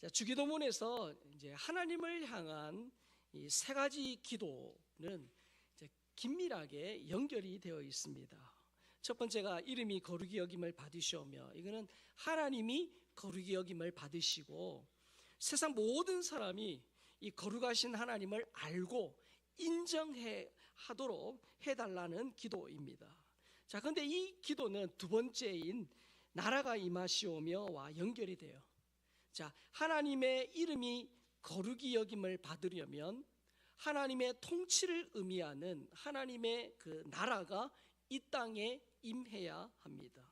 자, 주기도문에서 이제 하나님을 향한 이 세 가지 기도는 이제 긴밀하게 연결이 되어 있습니다. 첫 번째가 이름이 거룩히 여김을 받으시오며, 이거는 하나님이 거룩히 여김을 받으시고 세상 모든 사람이 이 거룩하신 하나님을 알고 인정해 하도록 해달라는 기도입니다. 자, 그런데 이 기도는 두 번째인 나라가 임하시오며와 연결이 돼요. 자, 하나님의 이름이 거룩히 여김을 받으려면 하나님의 통치를 의미하는 하나님의 그 나라가 이 땅에 임해야 합니다.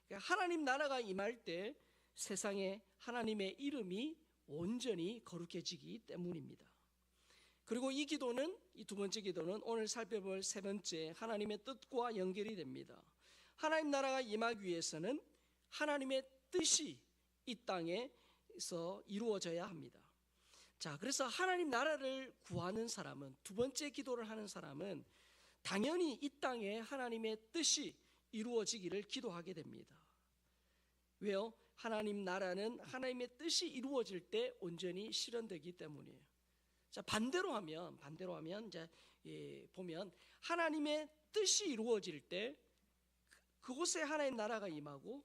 그러니까 하나님 나라가 임할 때 세상에 하나님의 이름이 온전히 거룩해지기 때문입니다. 그리고 이 기도는, 이 두 번째 기도는 오늘 살펴볼 세 번째 하나님의 뜻과 연결이 됩니다. 하나님 나라가 임하기 위해서는 하나님의 뜻이 이 땅에서 이루어져야 합니다. 자, 그래서 하나님 나라를 구하는 사람은, 두 번째 기도를 하는 사람은 당연히 이 땅에 하나님의 뜻이 이루어지기를 기도하게 됩니다. 왜요? 하나님 나라는 하나님의 뜻이 이루어질 때 온전히 실현되기 때문이에요. 자, 반대로 하면 이제 보면 하나님의 뜻이 이루어질 때 그곳에 하나님 나라가 임하고,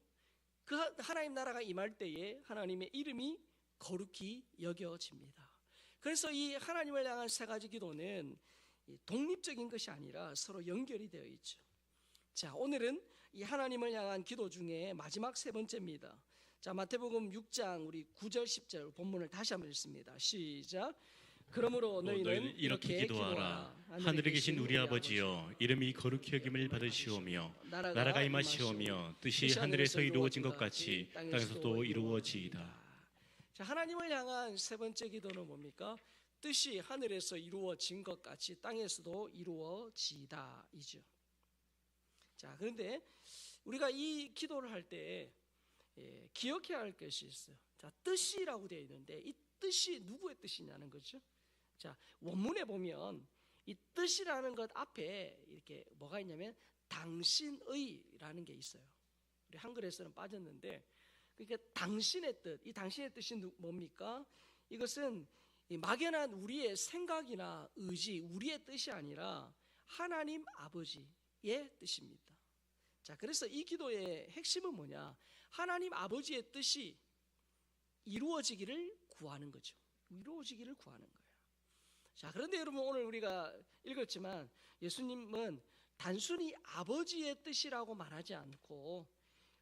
그 하나님 나라가 임할 때에 하나님의 이름이 거룩히 여겨집니다. 그래서 이 하나님을 향한 세 가지 기도는 독립적인 것이 아니라 서로 연결이 되어 있죠. 자, 오늘은 이 하나님을 향한 기도 중에 마지막 세 번째입니다. 자, 마태복음 6장 우리 9절 10절 본문을 다시 한번 읽습니다. 시작. 그러므로 너희는 이렇게 기도하라. 하늘에 계신 우리 아버지여, 이름이 거룩히 여김을 받으시오며 나라가 임하시오며 뜻이 하늘에서 이루어진 것 같이 땅에서도 이루어지이다. 자, 하나님을 향한 세 번째 기도는 뭡니까? 뜻이 하늘에서 이루어진 것 같이 땅에서도 이루어지이다이죠. 자, 그런데 우리가 이 기도를 할 때 기억해야 할 것이 있어요. 자, 뜻이라고 되어 있는데 이 뜻이 누구의 뜻이냐는 거죠. 자, 원문에 보면 이 뜻이라는 것 앞에 이렇게 뭐가 있냐면 당신의라는 게 있어요. 우리 한글에서는 빠졌는데, 그러니까 당신의 뜻, 이 당신의 뜻이 뭡니까? 이것은 막연한 우리의 생각이나 의지, 우리의 뜻이 아니라 하나님 아버지의 뜻입니다. 자, 그래서 이 기도의 핵심은 뭐냐? 하나님 아버지의 뜻이 이루어지기를 구하는 거죠. 이루어지기를 구하는 거예요. 자, 그런데 여러분, 오늘 우리가 읽었지만 예수님은 단순히 아버지의 뜻이라고 말하지 않고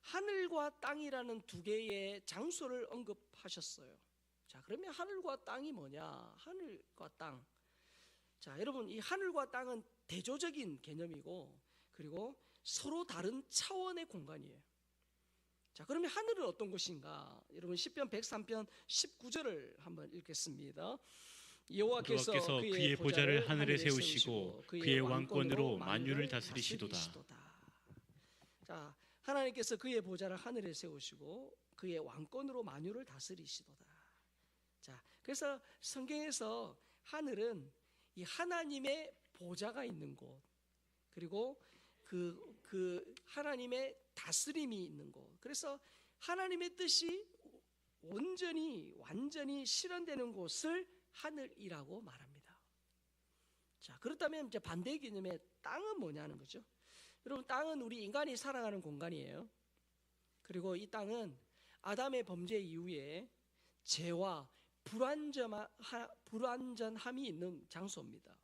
하늘과 땅이라는 두 개의 장소를 언급하셨어요. 자, 그러면 하늘과 땅이 뭐냐? 하늘과 땅. 자, 여러분, 이 하늘과 땅은 대조적인 개념이고, 그리고 서로 다른 차원의 공간이에요. 자, 그러면 하늘은 어떤 곳인가? 여러분, 시편 103편 19절을 한번 읽겠습니다. 여호와께서 그의 보좌를 하늘에 세우시고 그의 왕권으로 만유를 다스리시도다. 자, 하나님께서 그의 보좌를 하늘에 세우시고 그의 왕권으로 만유를 다스리시도다. 자, 그래서 성경에서 하늘은 이 하나님의 보좌가 있는 곳, 그리고 그 하나님의 다스림이 있는 곳, 그래서 하나님의 뜻이 완전히 실현되는 곳을 하늘이라고 말합니다. 자, 그렇다면 이제 반대 개념의 땅은 뭐냐는 거죠. 여러분, 땅은 우리 인간이 살아가는 공간이에요. 그리고 이 땅은 아담의 범죄 이후에 죄와 불완전함이 있는 장소입니다.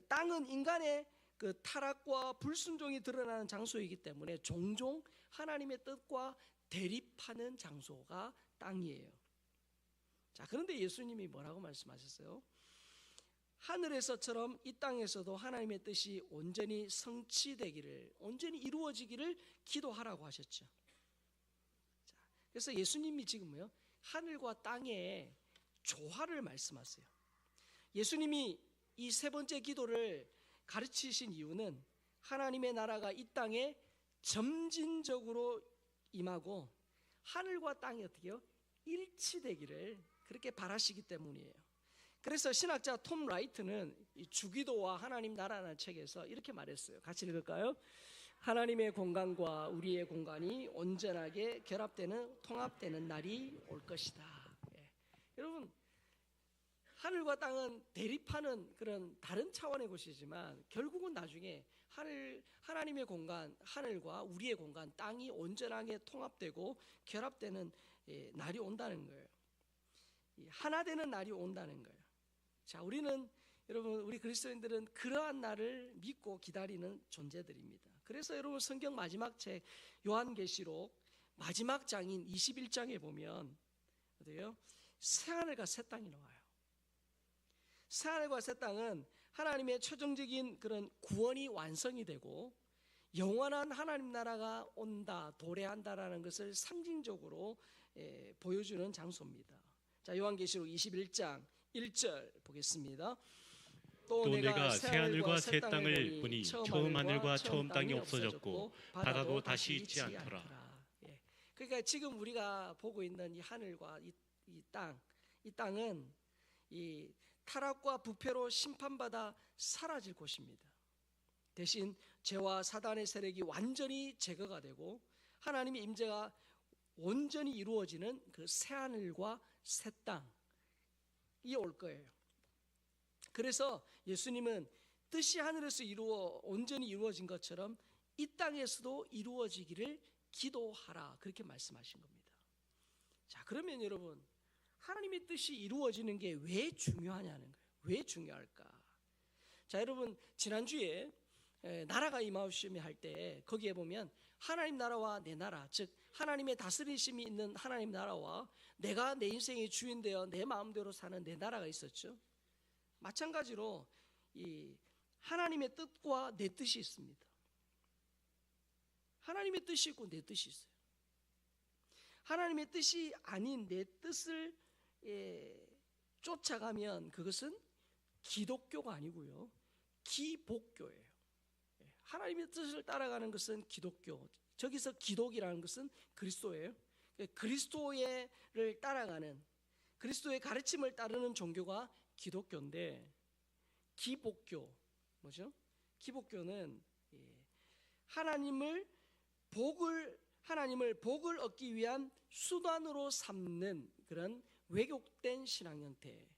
땅은 인간의 그 타락과 불순종이 드러나는 장소이기 때문에 종종 하나님의 뜻과 대립하는 장소가 땅이에요. 자, 그런데 예수님이 뭐라고 말씀하셨어요? 하늘에서처럼 이 땅에서도 하나님의 뜻이 온전히 성취되기를, 온전히 이루어지기를 기도하라고 하셨죠. 자, 그래서 예수님이 지금 뭐요? 하늘과 땅의 조화를 말씀하세요. 예수님이 이 세 번째 기도를 가르치신 이유는 하나님의 나라가 이 땅에 점진적으로 임하고 하늘과 땅이 어떻게요? 일치되기를 그렇게 바라시기 때문이에요. 그래서 신학자 톰 라이트는 이 주기도와 하나님 나라라는 책에서 이렇게 말했어요. 같이 읽을까요? 하나님의 공간과 우리의 공간이 온전하게 결합되는 통합되는 날이 올 것이다. 여러분, 하늘과 땅은 대립하는 그런 다른 차원의 곳이지만 결국은 나중에 하나님의 공간, 하늘과 우리의 공간, 땅이 온전하게 통합되고 결합되는 날이 온다는 거예요. 하나 되는 날이 온다는 거예요. 자, 여러분, 우리 그리스도인들은 그러한 날을 믿고 기다리는 존재들입니다. 그래서 여러분, 성경 마지막 책 요한계시록 마지막 장인 21장에 보면 어때요? 새하늘과 새 땅이 나와요. 새하늘과 새 땅은 하나님의 최종적인 그런 구원이 완성이 되고 영원한 하나님 나라가 온다, 도래한다라는 것을 상징적으로 보여주는 장소입니다. 자, 요한계시록 21장 1절 보겠습니다. 또 내가 새하늘과 새 땅을 보니 처음 하늘과 처음 땅이 없어졌고 바다도 다시 있지 않더라. 그러니까 지금 우리가 보고 있는 이 하늘과 이 땅은 이 타락과 부패로 심판받아 사라질 곳입니다. 대신 죄와 사단의 세력이 완전히 제거가 되고 하나님의 임재가 온전히 이루어지는 그 새하늘과 새 땅이 올 거예요. 그래서 예수님은 뜻이 하늘에서 온전히 이루어진 것처럼 이 땅에서도 이루어지기를 기도하라, 그렇게 말씀하신 겁니다. 자, 그러면 여러분, 하나님의 뜻이 이루어지는 게 왜 중요하냐는 거예요. 왜 중요할까? 자, 여러분, 지난주에 나라가 임하오시며 할 때 거기에 보면 하나님 나라와 내 나라, 즉 하나님의 다스리심이 있는 하나님 나라와 내가 내 인생의 주인 되어 내 마음대로 사는 내 나라가 있었죠. 마찬가지로 이 하나님의 뜻과 내 뜻이 있습니다. 하나님의 뜻이 있고 내 뜻이 있어요. 하나님의 뜻이 아닌 내 뜻을 쫓아가면 그것은 기독교가 아니고요, 기복교예요. 하나님의 뜻을 따라가는 것은 기독교, 저기서 기독이라는 것은 그리스도예요. 그리스도를 따라가는, 그리스도의 가르침을 따르는 종교가 기독교인데, 기복교 뭐죠? 기복교는 하나님을 복을 얻기 위한 수단으로 삼는 그런 왜곡된 신앙 형태,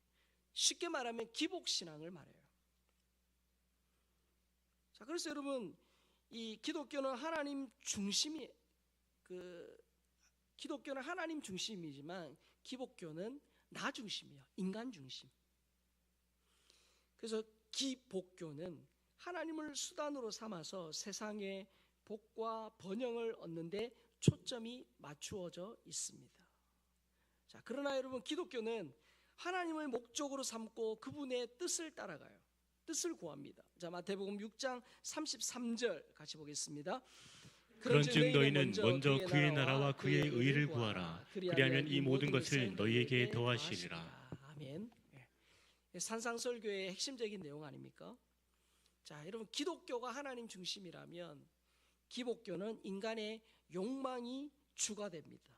쉽게 말하면 기복신앙을 말해요. 자, 그래서 여러분, 이 기독교는 하나님 중심이지만 기복교는 나 중심이에요. 인간 중심. 그래서 기복교는 하나님을 수단으로 삼아서 세상의 복과 번영을 얻는데 초점이 맞추어져 있습니다. 자, 그러나 여러분, 기독교는 하나님을 목적으로 삼고 그분의 뜻을 따라가요. 뜻을 구합니다. 자, 마태복음 6장 33절 같이 보겠습니다. 그런즉 너희는 먼저 그의 나라와 그의 의를 구하라. 그리하면 이 모든 것을 너희에게 더하시리라. 아멘. 산상설교의 핵심적인 내용 아닙니까? 자, 여러분, 기독교가 하나님 중심이라면 기복교는 인간의 욕망이 주가 됩니다.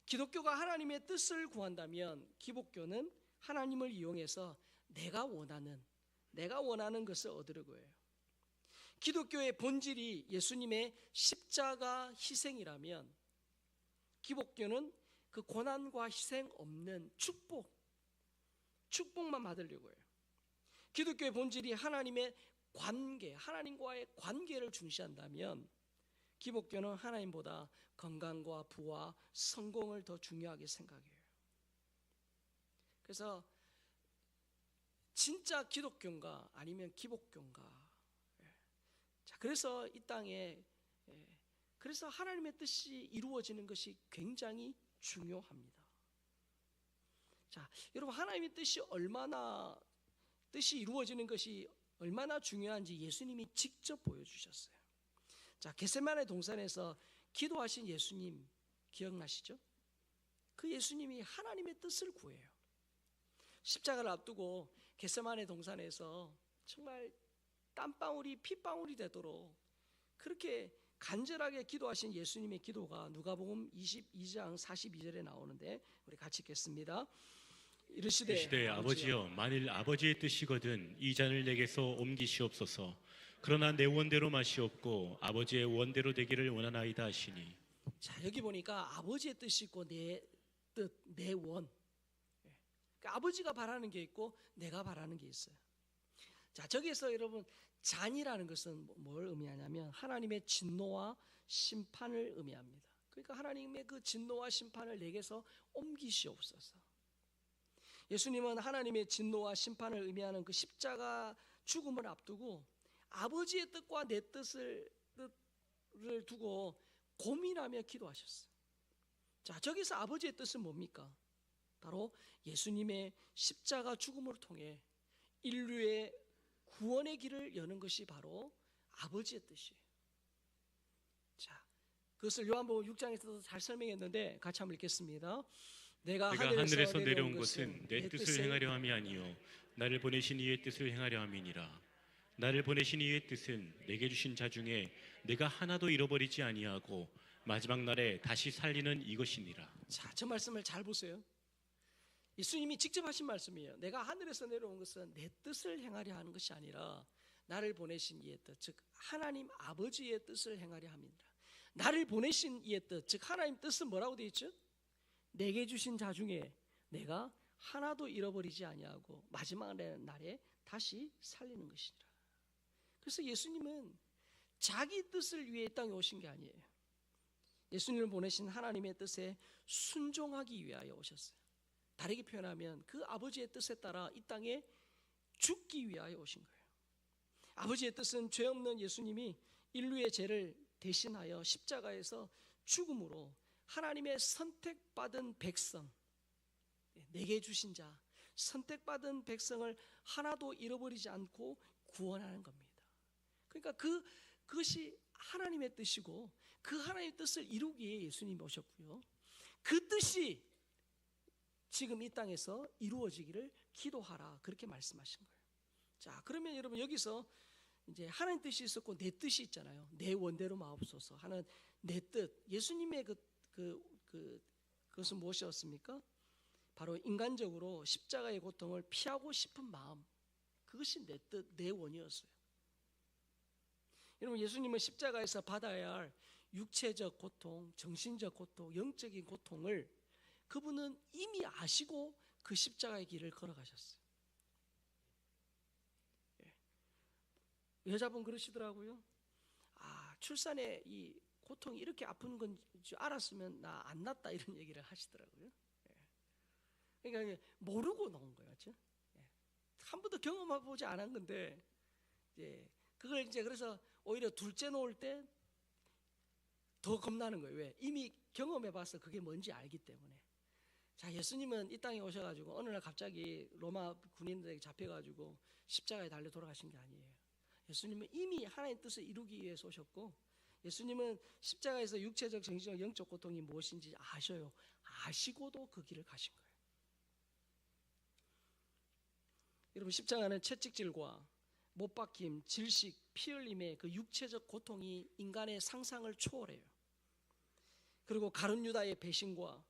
기독교가 하나님의 뜻을 구한다면 기복교는 하나님을 이용해서 내가 원하는 것을 얻으려고 해요. 기독교의 본질이 예수님의 십자가 희생이라면 기복교는 그 고난과 희생 없는 축복만 받으려고 해요. 기독교의 본질이 하나님의 관계, 하나님과의 관계를 중시한다면 기복교는 하나님보다 건강과 부와 성공을 더 중요하게 생각해요. 그래서 진짜 기독교인가 아니면 기복교인가. 자, 그래서 이 땅에 그래서 하나님의 뜻이 이루어지는 것이 굉장히 중요합니다. 자, 여러분, 하나님의 뜻이 이루어지는 것이 얼마나 중요한지 예수님이 직접 보여주셨어요. 자, 겟세마네 동산에서 기도하신 예수님 기억나시죠? 그 예수님이 하나님의 뜻을 구해요. 십자가를 앞두고 겟세마네 동산에서 정말 땀방울이 핏방울이 되도록 그렇게 간절하게 기도하신 예수님의 기도가 누가복음 22장 42절에 나오는데 우리 같이 읽겠습니다. 이르시되 아버지여, 만일 아버지의 뜻이거든 이 잔을 내게서 옮기시옵소서. 그러나 내 원대로 마시옵고 아버지의 원대로 되기를 원하나이다 하시니. 자, 여기 보니까 아버지의 뜻이 있고 내 뜻, 내 원. 그러니까 아버지가 바라는 게 있고 내가 바라는 게 있어요. 자, 저기에서 여러분 잔이라는 것은 뭘 의미하냐면 하나님의 진노와 심판을 의미합니다. 그러니까 하나님의 그 진노와 심판을 내게서 옮기시옵소서. 예수님은 하나님의 진노와 심판을 의미하는 그 십자가 죽음을 앞두고 아버지의 뜻과 내 뜻을 두고 고민하며 기도하셨어요. 자, 저기서 아버지의 뜻은 뭡니까? 바로 예수님의 십자가 죽음을 통해 인류의 구원의 길을 여는 것이 바로 아버지의 뜻이에요. 자, 그것을 요한복음 6장에서도 잘 설명했는데 같이 한번 읽겠습니다. 내가 하늘에서 내려온 것은 내 뜻을 행하려 함이 아니요 나를 보내신 이의 뜻을 행하려 함이니라. 나를 보내신 이의 뜻은 내게 주신 자 중에 내가 하나도 잃어버리지 아니하고 마지막 날에 다시 살리는 이것이니라. 자, 저 말씀을 잘 보세요. 예수님이 직접 하신 말씀이에요. 내가 하늘에서 내려온 것은 내 뜻을 행하려 하는 것이 아니라 나를 보내신 이의 뜻, 즉 하나님 아버지의 뜻을 행하려 함이니라. 나를 보내신 이의 뜻, 즉 하나님 뜻은 뭐라고 되어 있죠? 내게 주신 자 중에 내가 하나도 잃어버리지 아니하고 마지막 날에 다시 살리는 것이니라. 그래서 예수님은 자기 뜻을 위해 이 땅에 오신 게 아니에요. 예수님을 보내신 하나님의 뜻에 순종하기 위하여 오셨어요. 다르게 표현하면 그 아버지의 뜻에 따라 이 땅에 죽기 위하여 오신 거예요. 아버지의 뜻은 죄 없는 예수님이 인류의 죄를 대신하여 십자가에서 죽음으로 하나님의 선택받은 백성, 내게 주신 자, 선택받은 백성을 하나도 잃어버리지 않고 구원하는 겁니다. 그러니까 그것이 하나님의 뜻이고 그 하나님의 뜻을 이루기 위해 예수님이 오셨고요. 그 뜻이 지금 이 땅에서 이루어지기를 기도하라, 그렇게 말씀하신 거예요. 자, 그러면 여러분 여기서 이제 하나님 뜻이 있었고 내 뜻이 있잖아요. 내 원대로 마옵소서 하는 내 뜻, 예수님의 그것은 무엇이었습니까? 바로 인간적으로 십자가의 고통을 피하고 싶은 마음, 그것이 내 뜻, 내 원이었어요. 여러분, 예수님은 십자가에서 받아야 할 육체적 고통, 정신적 고통, 영적인 고통을 그분은 이미 아시고 그 십자가의 길을 걸어가셨어요. 여자분 그러시더라고요. 출산에 이 고통이 이렇게 아픈 건 줄 알았으면 나 안 낳았다, 이런 얘기를 하시더라고요. 그러니까 모르고 나온 거예요, 그렇죠? 한 번도 경험해보지 않은 건데, 그걸 이제 그래서 오히려 둘째 놓을 때 더 겁나는 거예요. 왜? 이미 경험해봐서 그게 뭔지 알기 때문에. 자, 예수님은 이 땅에 오셔가지고 어느 날 갑자기 로마 군인들에게 잡혀가지고 십자가에 달려 돌아가신 게 아니에요. 예수님은 이미 하나님의 뜻을 이루기 위해서 오셨고, 예수님은 십자가에서 육체적, 정신적, 영적 고통이 무엇인지 아셔요. 아시고도 그 길을 가신 거예요. 여러분, 십자가는 채찍질과 못 박힘, 질식, 피 흘림의 그 육체적 고통이 인간의 상상을 초월해요. 그리고 가룟 유다의 배신과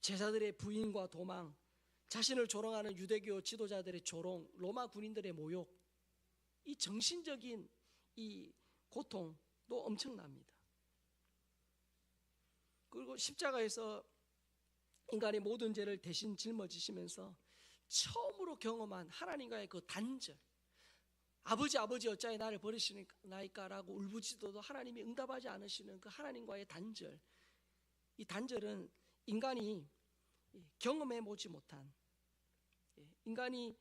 제자들의 부인과 도망, 자신을 조롱하는 유대교 지도자들의 조롱, 로마 군인들의 모욕, 이 정신적인 이 고통도 엄청납니다. 그리고 십자가에서 인간의 모든 죄를 대신 짊어지시면서 처음으로 경험한 하나님과의 그 단절, 아버지 어찌하여 나를 버리시나이까라고 울부짖어도 하나님이 응답하지 않으시는 그 하나님과의 단절, 이 단절은 인간이 경험해 보지 못한, 인간이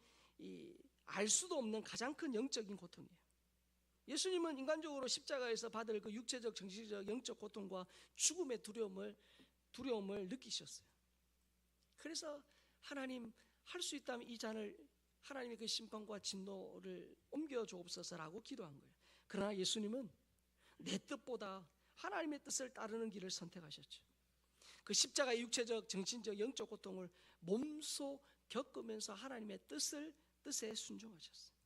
알 수도 없는 가장 큰 영적인 고통이에요. 예수님은 인간적으로 십자가에서 받을 그 육체적, 정신적, 영적 고통과 죽음의 두려움을 느끼셨어요. 그래서 하나님, 할 수 있다면 이 잔을, 하나님의 그 심판과 진노를 옮겨 주옵소서라고 기도한 거예요. 그러나 예수님은 내 뜻보다 하나님의 뜻을 따르는 길을 선택하셨죠. 그 십자가의 육체적, 정신적, 영적 고통을 몸소 겪으면서 하나님의 뜻에 순종하셨어요.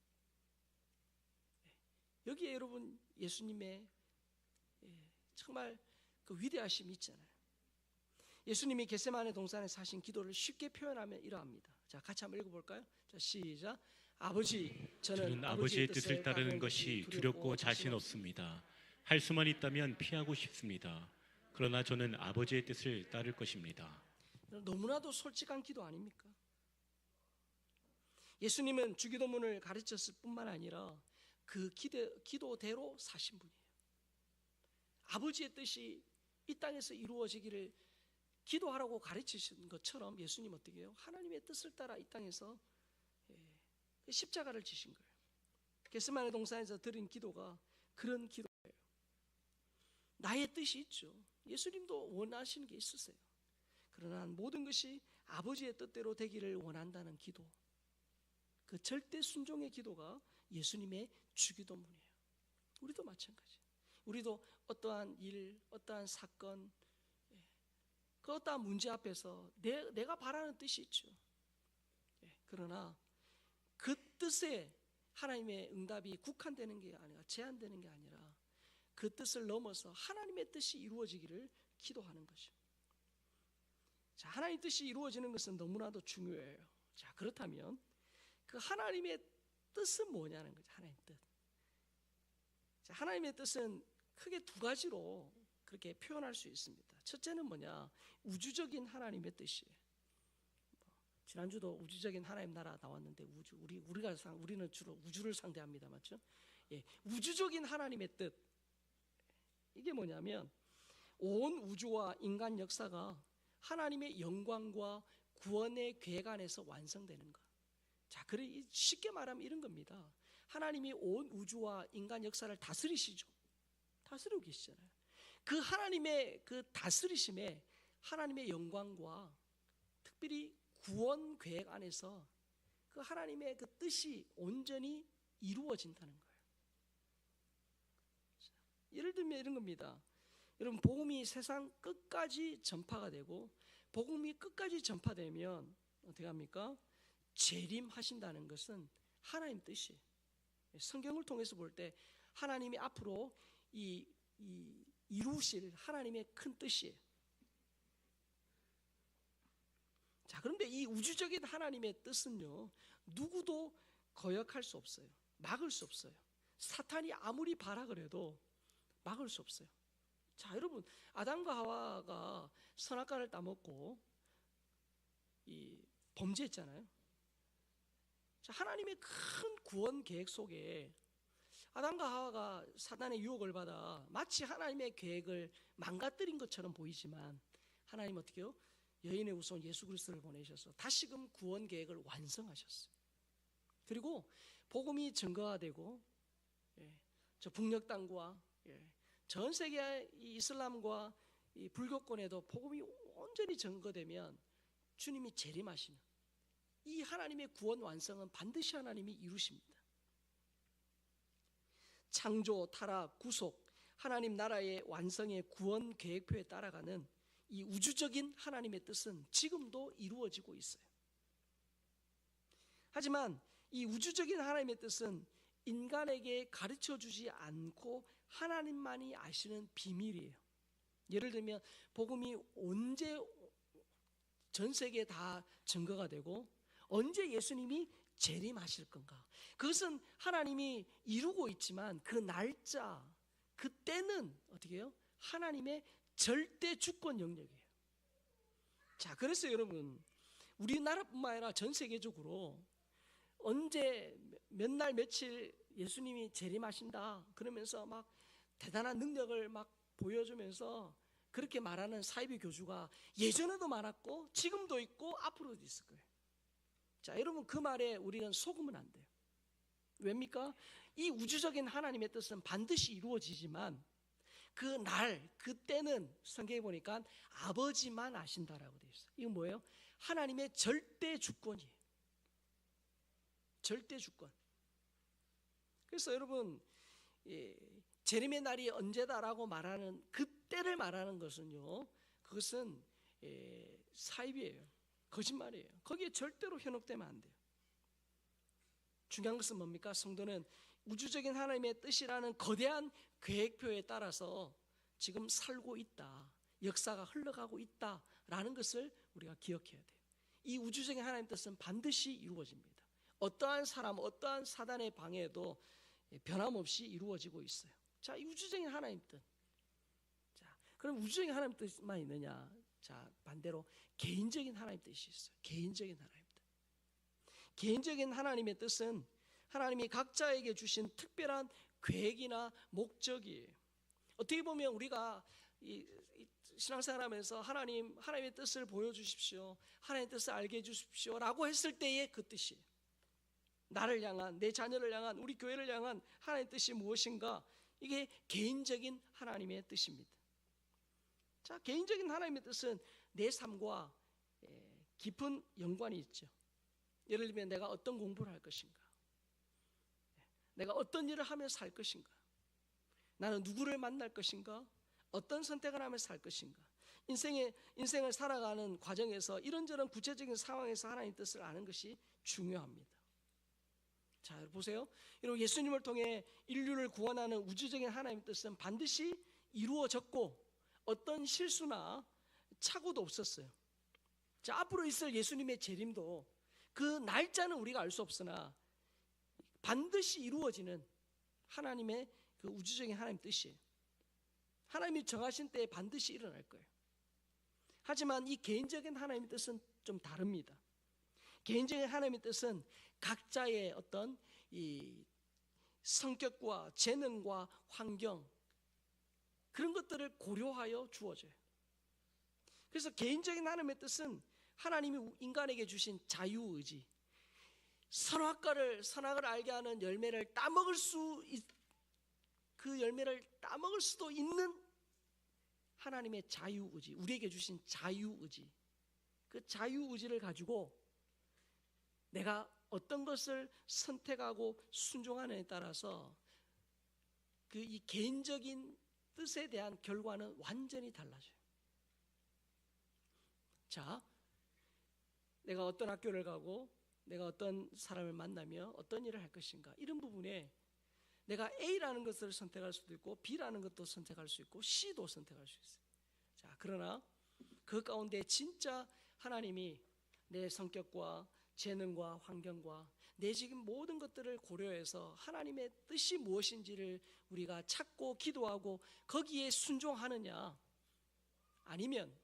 여기에 여러분 예수님의 정말 그 위대하심이 있잖아요. 예수님이 겟세마네 동산에서 하신 기도를 쉽게 표현하면 이러합니다. 자, 같이 한번 읽어볼까요? 자, 시작. 아버지, 저는 아버지의 뜻을 따르는 것이 두렵고 자신 없습니다. 할 수만 있다면 피하고 싶습니다. 그러나 저는 아버지의 뜻을 따를 것입니다. 너무나도 솔직한 기도 아닙니까? 예수님은 주기도문을 가르쳤을 뿐만 아니라 그 기도대로 사신 분이에요. 아버지의 뜻이 이 땅에서 이루어지기를 기도하라고 가르치신 것처럼 예수님 어떻게 해요? 하나님의 뜻을 따라 이 땅에서 십자가를 지신 거예요. 겟세마네 동산에서 드린 기도가 그런 기도예요. 나의 뜻이 있죠. 예수님도 원하시는 게 있으세요. 그러나 모든 것이 아버지의 뜻대로 되기를 원한다는 기도, 그 절대 순종의 기도가 예수님의 주기도문이에요. 우리도 마찬가지. 우리도 어떠한 일, 어떠한 사건, 그 어떠한 문제 앞에서 내가 바라는 뜻이 있죠. 그러나 그 뜻에 하나님의 응답이 국한되는 게 아니라 제한되는 게 아니라 그 뜻을 넘어서 하나님의 뜻이 이루어지기를 기도하는 것이죠. 자, 하나님의 뜻이 이루어지는 것은 너무나도 중요해요. 자, 그렇다면 그 하나님의 뜻은 뭐냐는 거죠. 하나님의 뜻. 자, 하나님의 뜻은 크게 두 가지로 그렇게 표현할 수 있습니다. 첫째는 뭐냐? 우주적인 하나님의 뜻이에요. 지난주도 우주적인 하나님 나라 나왔는데 우리는 주로 우주를 상대합니다, 맞죠? 예, 우주적인 하나님의 뜻, 이게 뭐냐면 온 우주와 인간 역사가 하나님의 영광과 구원의 계획 안에서 완성되는 것. 자, 그래 쉽게 말하면 이런 겁니다. 하나님이 온 우주와 인간 역사를 다스리시죠. 다스리고 계시잖아요. 그 하나님의 그 다스리심에 하나님의 영광과 특별히 구원 계획 안에서 그 하나님의 그 뜻이 온전히 이루어진다는 거예요. 예를 들면 이런 겁니다. 여러분, 복음이 세상 끝까지 전파가 되고 복음이 끝까지 전파되면 어떻게 합니까? 재림하신다는 것은 하나님 뜻이에요. 성경을 통해서 볼 때 하나님이 앞으로 이루실 하나님의 큰 뜻이에요. 자, 그런데 이 우주적인 하나님의 뜻은요, 누구도 거역할 수 없어요. 막을 수 없어요. 사탄이 아무리 발악을 해도 막을 수 없어요. 자, 여러분, 아담과 하와가 선악과를 따먹고 범죄했잖아요. 자, 하나님의 큰 구원 계획 속에 아담과 하와가 사단의 유혹을 받아 마치 하나님의 계획을 망가뜨린 것처럼 보이지만 하나님 어떻게 해요? 여인의 후손 예수 그리스도를 보내셔서 다시금 구원 계획을 완성하셨어요. 그리고 복음이 증거화되고 저 북녘 땅과 전 세계 이슬람과 이 불교권에도 복음이 온전히 증거되면 주님이 재림하시는 이 하나님의 구원 완성은 반드시 하나님이 이루십니다. 창조, 타락, 구속, 하나님 나라의 완성의 구원 계획표에 따라가는 이 우주적인 하나님의 뜻은 지금도 이루어지고 있어요. 하지만 이 우주적인 하나님의 뜻은 인간에게 가르쳐주지 않고 하나님만이 아시는 비밀이에요. 예를 들면 복음이 언제 전 세계에 다 증거가 되고 언제 예수님이 재림하실 건가, 그것은 하나님이 이루고 있지만 그 날짜, 그때는 어떻게 해요? 하나님의 절대 주권 영역이에요. 자, 그래서 여러분, 우리나라뿐만 아니라 전 세계적으로 언제 몇 날 며칠 예수님이 재림하신다 그러면서 막 대단한 능력을 막 보여주면서 그렇게 말하는 사이비 교주가 예전에도 많았고 지금도 있고 앞으로도 있을 거예요. 자, 여러분, 그 말에 우리는 속으면 안 돼요. 왜입니까? 이 우주적인 하나님의 뜻은 반드시 이루어지지만 그 날, 그때는 성경에 보니까 아버지만 아신다라고 되어 있어요. 이건 뭐예요? 하나님의 절대 주권이에요. 절대 주권. 그래서 여러분, 재림의 날이 언제다라고 말하는 그때를 말하는 것은요, 그것은 사입이에요. 거짓말이에요. 거기에 절대로 현혹되면 안 돼요. 중요한 것은 뭡니까? 성도는 우주적인 하나님의 뜻이라는 거대한 계획표에 따라서 지금 살고 있다, 역사가 흘러가고 있다라는 것을 우리가 기억해야 돼요. 이 우주적인 하나님의 뜻은 반드시 이루어집니다. 어떠한 사람, 어떠한 사단의 방해도 변함없이 이루어지고 있어요. 자, 이 우주적인 하나님 뜻. 자, 그럼 우주적인 하나님 뜻만 있느냐? 자, 반대로 개인적인 하나님 뜻이 있어요. 개인적인 하나님 뜻. 개인적인 하나님의 뜻은 하나님이 각자에게 주신 특별한 계획이나 목적이에요. 어떻게 보면 우리가 이 신앙생활하면서 하나님의 뜻을 보여주십시오, 하나님의 뜻을 알게 해주십시오 라고 했을 때의 그 뜻이에요. 나를 향한, 내 자녀를 향한, 우리 교회를 향한 하나님의 뜻이 무엇인가? 이게 개인적인 하나님의 뜻입니다. 자, 개인적인 하나님의 뜻은 내 삶과 깊은 연관이 있죠. 예를 들면 내가 어떤 공부를 할 것인가, 내가 어떤 일을 하며 살 것인가, 나는 누구를 만날 것인가, 어떤 선택을 하며 살 것인가. 인생을 살아가는 과정에서 이런저런 구체적인 상황에서 하나님의 뜻을 아는 것이 중요합니다. 자, 여러분 보세요. 여러분, 예수님을 통해 인류를 구원하는 우주적인 하나님의 뜻은 반드시 이루어졌고 어떤 실수나 착오도 없었어요. 자, 앞으로 있을 예수님의 재림도 그 날짜는 우리가 알 수 없으나 반드시 이루어지는 하나님의 그 우주적인 하나님 뜻이에요. 하나님이 정하신 때에 반드시 일어날 거예요. 하지만 이 개인적인 하나님의 뜻은 좀 다릅니다. 개인적인 하나님의 뜻은 각자의 어떤 이 성격과 재능과 환경, 그런 것들을 고려하여 주어져요. 그래서 개인적인 하나님의 뜻은 하나님이 인간에게 주신 자유의지, 선악을 알게 하는 열매를 따먹을 그 열매를 따먹을 수도 있는 하나님의 자유의지, 우리에게 주신 자유의지, 그 자유의지를 가지고 내가 어떤 것을 선택하고 순종하느냐에 따라서 그 이 개인적인 뜻에 대한 결과는 완전히 달라져요. 자, 내가 어떤 학교를 가고 내가 어떤 사람을 만나며 어떤 일을 할 것인가, 이런 부분에 내가 A라는 것을 선택할 수도 있고 B라는 것도 선택할 수 있고 C도 선택할 수 있어요. 자, 그러나 그 가운데 진짜 하나님이 내 성격과 재능과 환경과 내 지금 모든 것들을 고려해서 하나님의 뜻이 무엇인지를 우리가 찾고 기도하고 거기에 순종하느냐, 아니면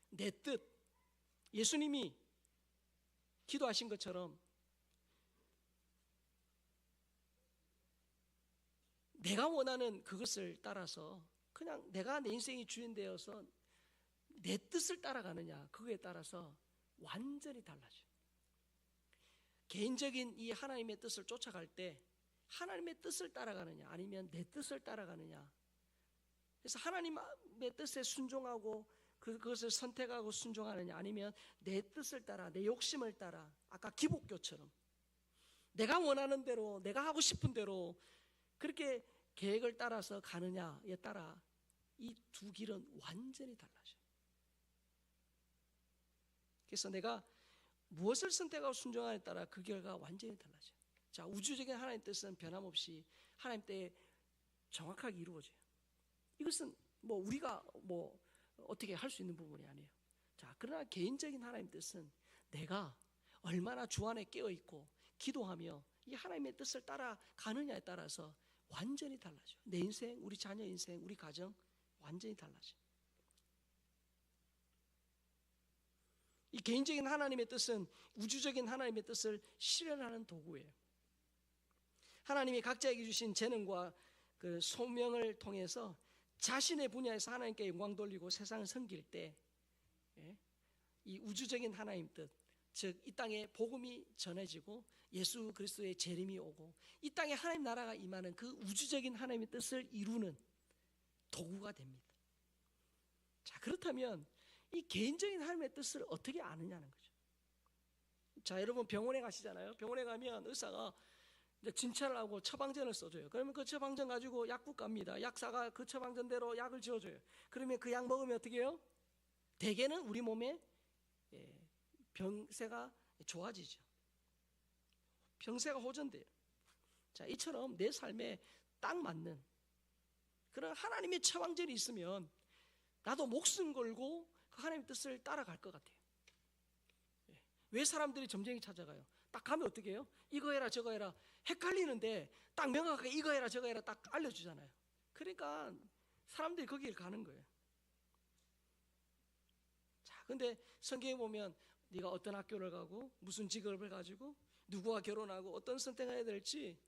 내 뜻, 예수님이 기도하신 것처럼 내가 원하는 그것을 따라서 그냥 내가 내 인생의 주인 되어서 내 뜻을 따라가느냐, 그거에 따라서 완전히 달라져요. 개인적인 이 하나님의 뜻을 쫓아갈 때 하나님의 뜻을 따라가느냐 아니면 내 뜻을 따라가느냐, 그래서 하나님의 뜻에 순종하고 그것을 선택하고 순종하느냐 아니면 내 뜻을 따라, 내 욕심을 따라, 아까 기복교처럼 내가 원하는 대로, 내가 하고 싶은 대로 그렇게 계획을 따라서 가느냐에 따라 이 두 길은 완전히 달라져요. 그래서 내가 무엇을 선택하고 순종하느냐에 따라 그 결과가 완전히 달라져요. 자, 우주적인 하나님의 뜻은 변함없이 하나님 때에 정확하게 이루어져요. 이것은 우리가 어떻게 할 수 있는 부분이 아니에요. 자, 그러나 개인적인 하나님의 뜻은 내가 얼마나 주 안에 깨어있고 기도하며 이 하나님의 뜻을 따라가느냐에 따라서 완전히 달라져요. 내 인생, 우리 자녀 인생, 우리 가정 완전히 달라져요. 이 개인적인 하나님의 뜻은 우주적인 하나님의 뜻을 실현하는 도구예요. 하나님이 각자에게 주신 재능과 그 소명을 통해서 자신의 분야에서 하나님께 영광 돌리고 세상을 섬길 때, 이 우주적인 하나님 뜻, 즉 이 땅에 복음이 전해지고 예수 그리스도의 재림이 오고 이 땅에 하나님 나라가 임하는 그 우주적인 하나님의 뜻을 이루는 도구가 됩니다. 자, 그렇다면 이 개인적인 하나님의 뜻을 어떻게 아느냐는 거죠. 자, 여러분 병원에 가시잖아요. 병원에 가면 의사가 이제 진찰을 하고 처방전을 써줘요. 그러면 그 처방전 가지고 약국 갑니다. 약사가 그 처방전대로 약을 지어줘요. 그러면 그 약 먹으면 어떻게 해요? 대개는 우리 몸에 병세가 좋아지죠. 병세가 호전돼요. 자, 이처럼 내 삶에 딱 맞는 그런 하나님의 처방전이 있으면 나도 목숨 걸고 그 하나님의 뜻을 따라갈 것 같아요. 왜 사람들이 점쟁이 찾아가요? 딱 가면 어떻게 해요? 이거 해라 저거 해라 헷갈리는데 딱 명확하게 이거 해라 저거 해라 딱 알려주잖아요. 그러니까 사람들이 거기를 가는 거예요. 자, 근데 성경에 보면 네가 어떤 학교를 가고 무슨 직업을 가지고 누구와 결혼하고 어떤 선택을 해야 될지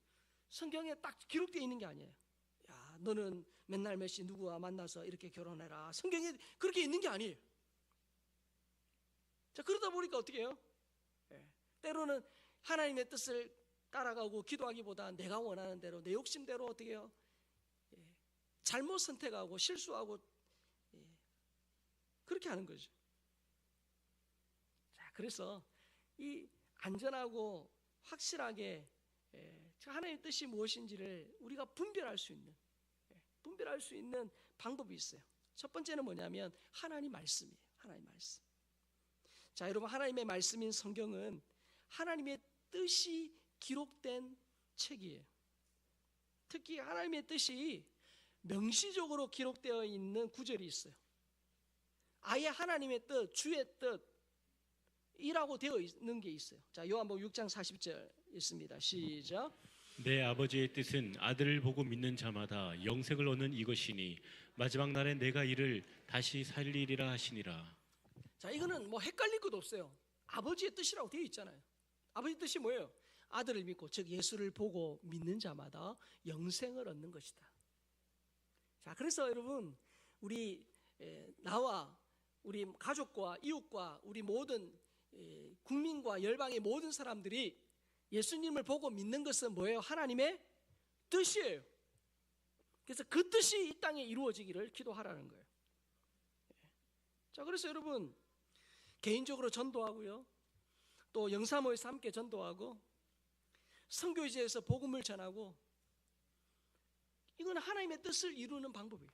성경에 딱 기록되어 있는 게 아니에요. 야, 너는 맨날 몇 시 누구와 만나서 이렇게 결혼해라. 성경에 그렇게 있는 게 아니에요. 자, 그러다 보니까 어떻게 해요? 때로는 하나님의 뜻을 따라가고 기도하기보다 내가 원하는 대로 내 욕심대로 어떻게 해요? 잘못 선택하고 실수하고 그렇게 하는 거죠. 자, 그래서 이 안전하고 확실하게 하나님의 뜻이 무엇인지를 우리가 분별할 수 있는 방법이 있어요. 첫 번째는 뭐냐면 하나님 말씀이에요. 하나님 말씀. 자, 여러분, 하나님의 말씀인 성경은 하나님의 뜻이 기록된 책이에요. 특히 하나님의 뜻이 명시적으로 기록되어 있는 구절이 있어요. 아예 하나님의 뜻, 주의 뜻이라고 되어 있는 게 있어요. 자, 요한복음 6장 40절 있습니다. 시작. 내 아버지의 뜻은 아들을 보고 믿는 자마다 영생을 얻는 이것이니 마지막 날에 내가 이를 다시 살리리라 하시니라. 자, 이거는 뭐 헷갈릴 것도 없어요. 아버지의 뜻이라고 되어 있잖아요. 아버지의 뜻이 뭐예요? 아들을 믿고, 즉 예수를 보고 믿는 자마다 영생을 얻는 것이다. 자, 그래서 여러분, 우리 나와 우리 가족과 이웃과 우리 모든 국민과 열방의 모든 사람들이 예수님을 보고 믿는 것은 뭐예요? 하나님의 뜻이에요. 그래서 그 뜻이 이 땅에 이루어지기를 기도하라는 거예요. 자, 그래서 여러분, 개인적으로 전도하고요, 또 영사모에서 함께 전도하고 선교지에서 복음을 전하고, 이건 하나님의 뜻을 이루는 방법이에요.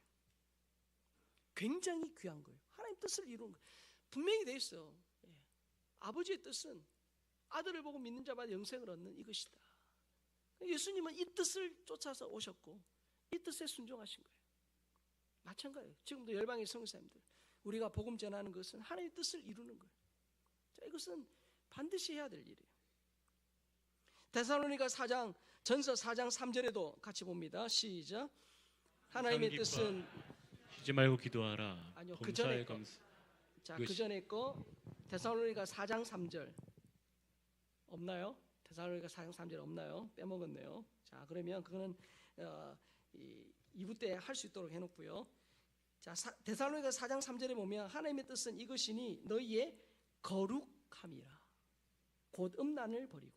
굉장히 귀한 거예요. 하나님 뜻을 이루는 거예요. 분명히 돼 있어. 아버지의 뜻은 아들을 보고 믿는 자마다 영생을 얻는 이것이다. 예수님은 이 뜻을 쫓아서 오셨고 이 뜻에 순종하신 거예요. 마찬가지예요. 지금도 열방의 성도님들, 우리가 복음 전하는 것은 하나님의 뜻을 이루는 거예요. 자, 이것은 반드시 해야 될 일이에요. 데살로니가 4장, 전서 4장 3절에도 같이 봅니다. 시작. 하나님의 뜻은 쉬지 말고 기도하라. 아니요, 범사에 감사. 자, 그 전에 거 데살로니가 4장 3절 없나요? 데살로니가 4장 3절 없나요? 빼먹었네요. 자, 그러면 그거는 2부 때 할 수 있도록 해놓고요. 자, 데살로니가 4장 3절에 보면 하나님의 뜻은 이것이니 너희의 거룩함이라. 곧 음란을 버리고.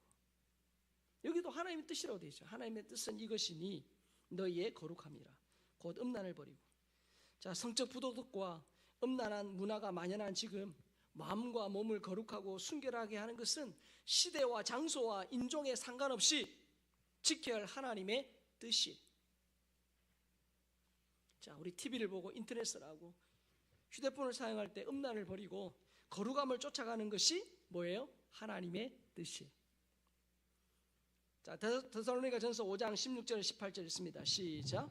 여기도 하나님의 뜻이라고 되어 있죠. 하나님의 뜻은 이것이니 너희의 거룩함이라. 곧 음란을 버리고. 자, 성적 부도덕과 음란한 문화가 만연한 지금 마음과 몸을 거룩하고 순결하게 하는 것은 시대와 장소와 인종에 상관없이 지켜야 할 하나님의 뜻이. 자, 우리 TV를 보고 인터넷을 하고 휴대폰을 사용할 때 음란을 버리고 거룩함을 쫓아가는 것이 뭐예요? 하나님의 뜻이. 자, 데살로니가 전서 5장 16절 18절 있습니다. 시작.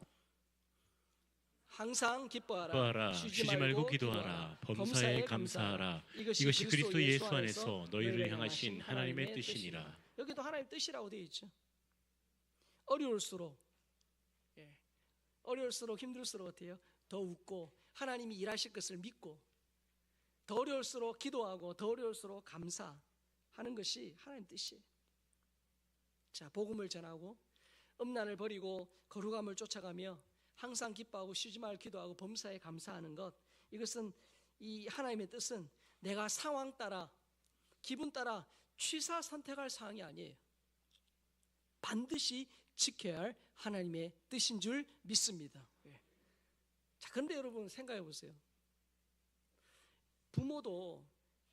항상 기뻐하라. 쉬지 말고 기도하라. 범사에 감사하라. 이것이 그리스도 예수 안에서 너희를 향하신 하나님의 뜻이니라. 여기도 하나님의 뜻이라고 되어 있죠. 어려울수록 힘들수록 어때요? 더 웃고 하나님이 일하실 것을 믿고, 더 어려울수록 기도하고 더 어려울수록 감사하는 것이 하나님의 뜻이에요. 자, 복음을 전하고 음란을 버리고 거룩함을 쫓아가며 항상 기뻐하고 쉬지 말고 기도하고 범사에 감사하는 것, 이것은 이 하나님의 뜻은 내가 상황 따라 기분 따라 취사 선택할 사항이 아니에요. 반드시 지켜야 할 하나님의 뜻인 줄 믿습니다. 자, 그런데 여러분 생각해 보세요. 부모도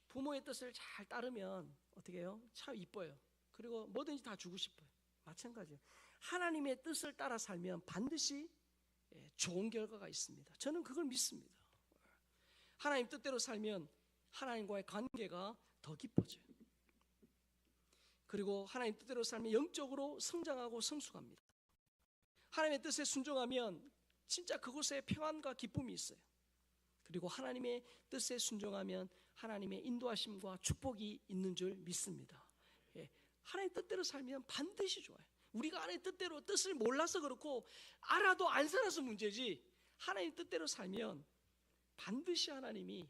부모의 뜻을 잘 따르면 어떻게 해요? 참 이뻐요. 그리고 뭐든지 다 주고 싶어요. 마찬가지예요. 하나님의 뜻을 따라 살면 반드시 좋은 결과가 있습니다. 저는 그걸 믿습니다. 하나님 뜻대로 살면 하나님과의 관계가 더 깊어져요. 그리고 하나님 뜻대로 살면 영적으로 성장하고 성숙합니다. 하나님의 뜻에 순종하면 진짜 그곳에 평안과 기쁨이 있어요. 그리고 하나님의 뜻에 순종하면 하나님의 인도하심과 축복이 있는 줄 믿습니다. 하나님 뜻대로 살면 반드시 좋아요. 우리가 하나님 뜻대로 뜻을 몰라서 그렇고 알아도 안 살아서 문제지, 하나님 뜻대로 살면 반드시 하나님이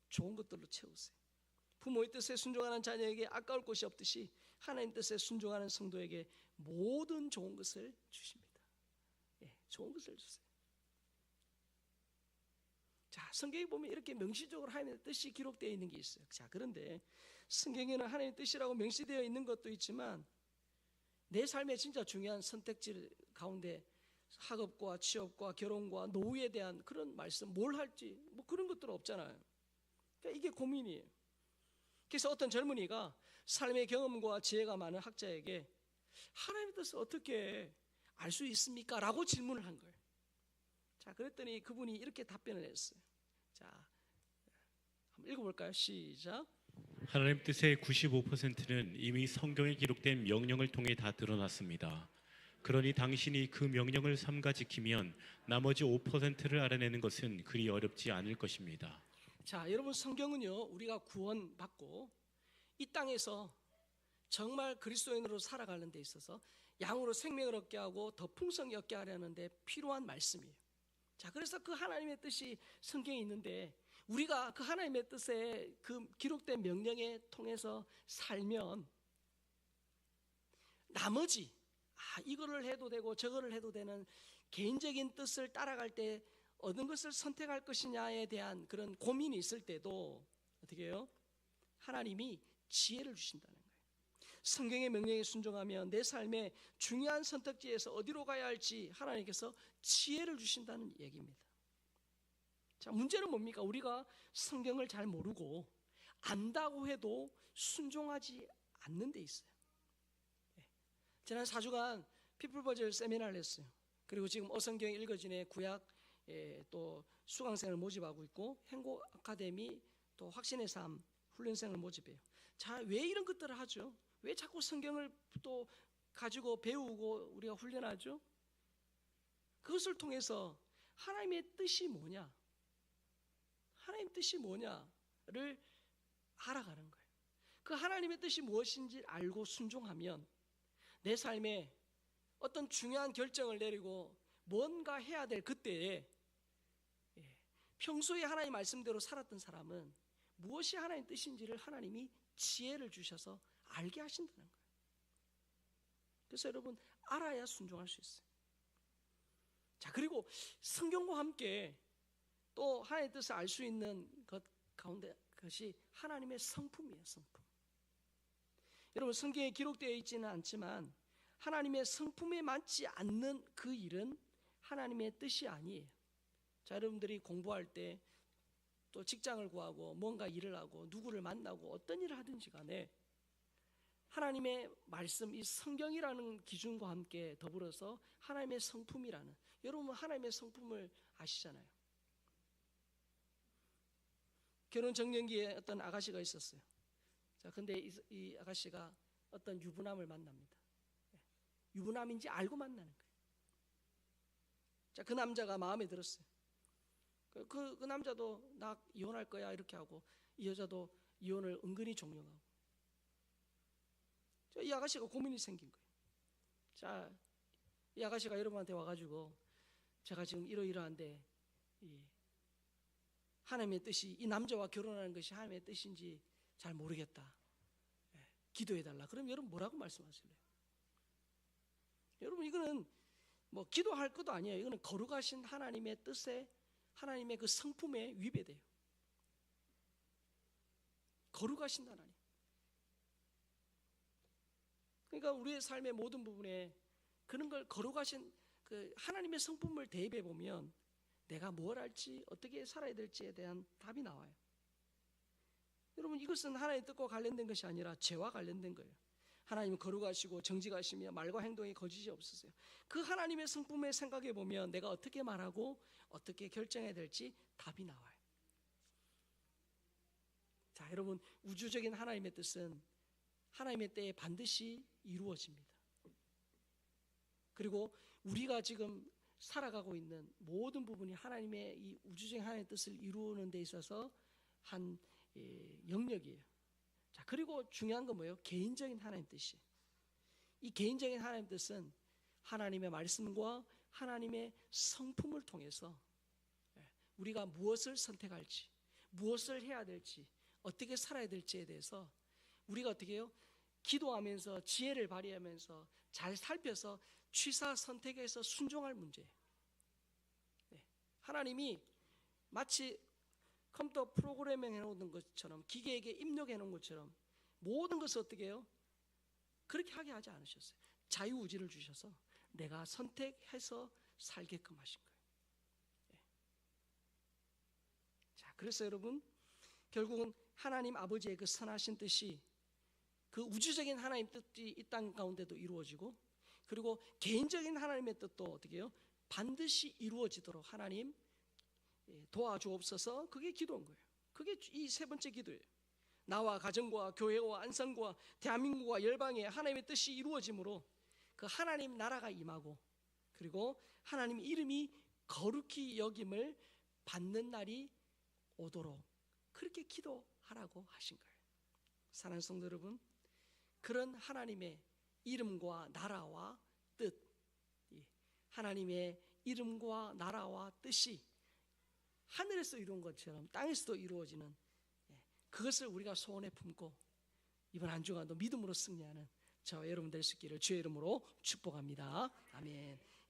좋은 것들로 채우세요. 부모의 뜻에 순종하는 자녀에게 아까울 것이 없듯이 하나님 뜻에 순종하는 성도에게 모든 좋은 것을 주십니다. 좋은 것을 주세요. 자, 성경에 보면 이렇게 명시적으로 하나님의 뜻이 기록되어 있는 게 있어요. 자, 그런데 성경에는 하나님의 뜻이라고 명시되어 있는 것도 있지만 내 삶에 진짜 중요한 선택지 가운데 학업과 취업과 결혼과 노후에 대한 그런 말씀, 뭘 할지 뭐 그런 것들은 없잖아요. 그러니까 이게 고민이에요. 그래서 어떤 젊은이가 삶의 경험과 지혜가 많은 학자에게 하나님의 뜻을 어떻게 알 수 있습니까? 라고 질문을 한 거예요. 자, 그랬더니 그분이 이렇게 답변을 했어요. 자, 한번 읽어볼까요? 시작. 하나님 뜻의 95%는 이미 성경에 기록된 명령을 통해 다 드러났습니다. 그러니 당신이 그 명령을 삼가 지키면 나머지 5%를 알아내는 것은 그리 어렵지 않을 것입니다. 자, 여러분, 성경은요, 우리가 구원받고 이 땅에서 정말 그리스도인으로 살아가는 데 있어서 양으로 생명을 얻게 하고 더 풍성히 얻게 하려는 데 필요한 말씀이에요. 자, 그래서 그 하나님의 뜻이 성경에 있는데 우리가 그 하나님의 뜻에 그 기록된 명령에 통해서 살면 나머지 이거를 해도 되고 저거를 해도 되는 개인적인 뜻을 따라갈 때 어떤 것을 선택할 것이냐에 대한 그런 고민이 있을 때도 어떻게 해요? 하나님이 지혜를 주신다는 거예요. 성경의 명령에 순종하면 내 삶의 중요한 선택지에서 어디로 가야 할지 하나님께서 지혜를 주신다는 얘기입니다. 자, 문제는 뭡니까? 우리가 성경을 잘 모르고 안다고 해도 순종하지 않는 데 있어요. 지난 4주간 피플버즐 세미나를 했어요. 그리고 지금 어성경 읽어진의 구약 또 수강생을 모집하고 있고 행복 아카데미 또 확신의 삶 훈련생을 모집해요. 자, 왜 이런 것들을 하죠? 왜 자꾸 성경을 또 가지고 배우고 우리가 훈련하죠? 그것을 통해서 하나님의 뜻이 뭐냐? 하나님의 뜻이 뭐냐를 알아가는 거예요. 그 하나님의 뜻이 무엇인지 알고 순종하면 내 삶에 어떤 중요한 결정을 내리고 뭔가 해야 될 그때에 평소에 하나님 말씀대로 살았던 사람은 무엇이 하나님의 뜻인지를 하나님이 지혜를 주셔서 알게 하신다는 거예요. 그래서 여러분, 알아야 순종할 수 있어요. 자, 그리고 성경과 함께 또 하나님의 뜻을 알 수 있는 것 가운데 그것이 하나님의 성품이에요. 성품. 여러분, 성경에 기록되어 있지는 않지만 하나님의 성품에 맞지 않는 그 일은 하나님의 뜻이 아니에요. 자, 여러분들이 공부할 때 또 직장을 구하고 뭔가 일을 하고 누구를 만나고 어떤 일을 하든지 간에 하나님의 말씀, 이 성경이라는 기준과 함께 더불어서 하나님의 성품이라는, 여러분 하나님의 성품을 아시잖아요. 결혼 정년기에 어떤 아가씨가 있었어요. 자, 근데 이 아가씨가 어떤 유부남을 만납니다. 유부남인지 알고 만나는 거예요. 자, 그 남자가 마음에 들었어요. 그 남자도 나 이혼할 거야 이렇게 하고 이 여자도 이혼을 은근히 종용하고. 자, 이 아가씨가 고민이 생긴 거예요. 자, 이 아가씨가 여러분한테 와가지고 제가 지금 이러이러한데 하나님의 뜻이 이 남자와 결혼하는 것이 하나님의 뜻인지 잘 모르겠다. 기도해달라. 그럼 여러분 뭐라고 말씀하실래요? 여러분, 이거는 뭐 기도할 것도 아니에요. 이거는 거룩하신 하나님의 뜻에, 하나님의 그 성품에 위배돼요. 거룩하신 하나님. 그러니까 우리의 삶의 모든 부분에 그런 걸 거룩하신 그 하나님의 성품을 대입해 보면 내가 뭘 할지 어떻게 살아야 될지에 대한 답이 나와요. 여러분, 이것은 하나님의 뜻과 관련된 것이 아니라 죄와 관련된 거예요. 하나님은 거룩하시고 정직하시며 말과 행동에 거짓이 없으세요. 그 하나님의 성품에 생각해 보면 내가 어떻게 말하고 어떻게 결정해야 될지 답이 나와요. 자, 여러분, 우주적인 하나님의 뜻은 하나님의 때에 반드시 이루어집니다. 그리고 우리가 지금 살아가고 있는 모든 부분이 하나님의 이 우주적인 하나님의 뜻을 이루는 데 있어서 한 영역이에요. 자, 그리고 중요한 건 뭐예요? 개인적인 하나님 뜻이에요. 이 개인적인 하나님 뜻은 하나님의 말씀과 하나님의 성품을 통해서 우리가 무엇을 선택할지, 무엇을 해야 될지, 어떻게 살아야 될지에 대해서 우리가 어떻게 해요? 기도하면서 지혜를 발휘하면서 잘 살펴서 취사 선택해서 순종할 문제예요. 네. 하나님이 마치 컴퓨터 프로그래밍 해놓은 것처럼 기계에게 입력해 놓은 것처럼 모든 것을 어떻게 해요? 그렇게 하게 하지 않으셨어요. 자유의지를 주셔서 내가 선택해서 살게끔 하신 거예요. 네. 자, 그래서 여러분 결국은 하나님 아버지의 그 선하신 뜻이 그 우주적인 하나님 뜻이 이 땅 가운데도 이루어지고 그리고 개인적인 하나님의 뜻도 어떻게 해요? 반드시 이루어지도록 하나님 도와주옵소서. 그게 기도인 거예요. 그게 이 세 번째 기도예요. 나와 가정과 교회와 안상과 대한민국과 열방에 하나님의 뜻이 이루어짐으로 그 하나님 나라가 임하고 그리고 하나님 이름이 거룩히 여김을 받는 날이 오도록 그렇게 기도하라고 하신 거예요. 사랑하는 성도 여러분, 그런 하나님의 이름과 나라와 뜻, 하나님의 이름과 나라와 뜻이 하늘에서 이루어진 것처럼 땅에서도 이루어지는 그것을 우리가 소원에 품고 이번 한 주간도 믿음으로 승리하는 저와 여러분 될 수 있기를 주의 이름으로 축복합니다. 아멘.